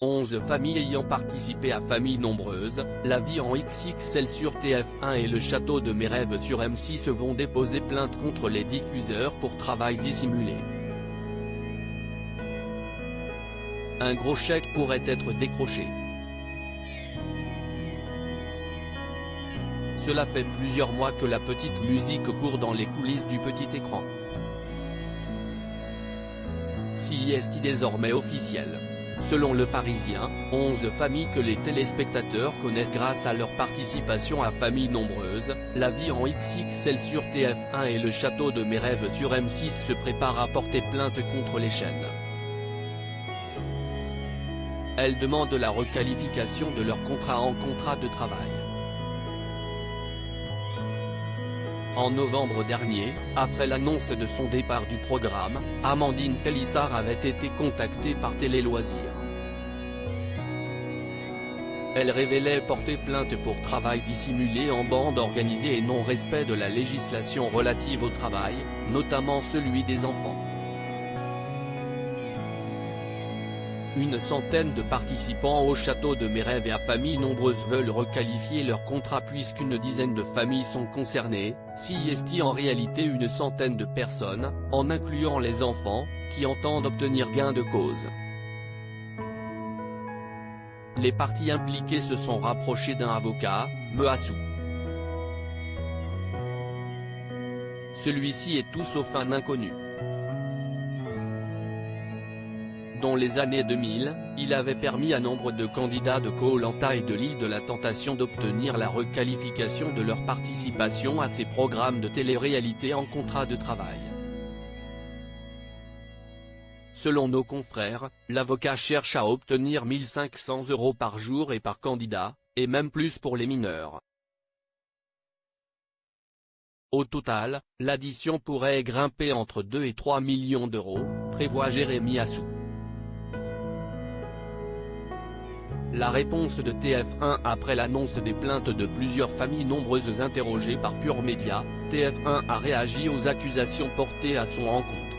11 familles ayant participé à Famille nombreuse, la vie en XXL sur TF1 et le château de mes rêves sur M6 vont déposer plainte contre les diffuseurs pour travail dissimulé. Un gros chèque pourrait être décroché. Cela fait plusieurs mois que la petite musique court dans les coulisses du petit écran. Si est désormais officiel. Selon Le Parisien, 11 familles que les téléspectateurs connaissent grâce à leur participation à Famille nombreuse, la vie en XXL sur TF1 et le château de mes rêves sur M6 se préparent à porter plainte contre les chaînes. Elles demandent la requalification de leur contrat en contrat de travail. En novembre dernier, après l'annonce de son départ du programme, Amandine Pélissard avait été contactée par Télé Loisirs. Elle révélait porter plainte pour travail dissimulé en bande organisée et non-respect de la législation relative au travail, notamment celui des enfants. Une centaine de participants au château de mes rêves et à Famille nombreuse veulent requalifier leur contrat puisqu'une dizaine de familles sont concernées, si est en réalité une centaine de personnes, en incluant les enfants, qui entendent obtenir gain de cause. Les parties impliquées se sont rapprochées d'un avocat, Meassou. Celui-ci est tout sauf un inconnu. Dans les années 2000, il avait permis à nombre de candidats de Koh-Lanta et de l'île de la Tentation d'obtenir la requalification de leur participation à ces programmes de télé-réalité en contrat de travail. Selon nos confrères, l'avocat cherche à obtenir 1 500 € par jour et par candidat, et même plus pour les mineurs. Au total, l'addition pourrait grimper entre 2 et 3 millions d'euros, prévoit Jérémy Assou. La réponse de TF1 après l'annonce des plaintes de plusieurs familles nombreuses interrogées par Pure Média, TF1 a réagi aux accusations portées à son encontre.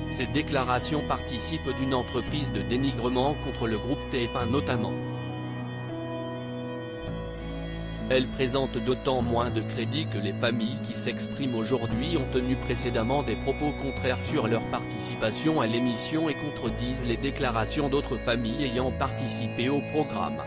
Ces déclarations participent d'une entreprise de dénigrement contre le groupe TF1 notamment. Elles présentent d'autant moins de crédit que les familles qui s'expriment aujourd'hui ont tenu précédemment des propos contraires sur leur participation à l'émission et contredisent les déclarations d'autres familles ayant participé au programme.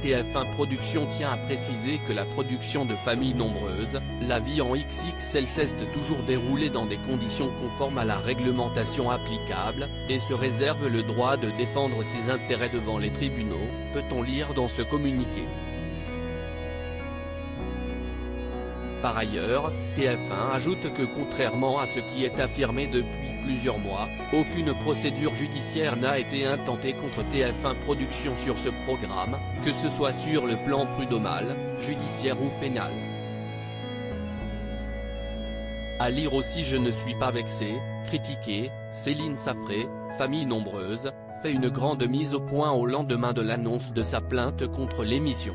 TF1 Productions tient à préciser que la production de Famille nombreuse, la vie en XXL s'est toujours déroulée dans des conditions conformes à la réglementation applicable, et se réserve le droit de défendre ses intérêts devant les tribunaux, peut-on lire dans ce communiqué. Par ailleurs, TF1 ajoute que contrairement à ce qui est affirmé depuis plusieurs mois, aucune procédure judiciaire n'a été intentée contre TF1 Productions sur ce programme, que ce soit sur le plan prud'homal, judiciaire ou pénal. À lire aussi Je ne suis pas vexé, critiqué, Céline Safré, Famille nombreuse, fait une grande mise au point au lendemain de l'annonce de sa plainte contre l'émission.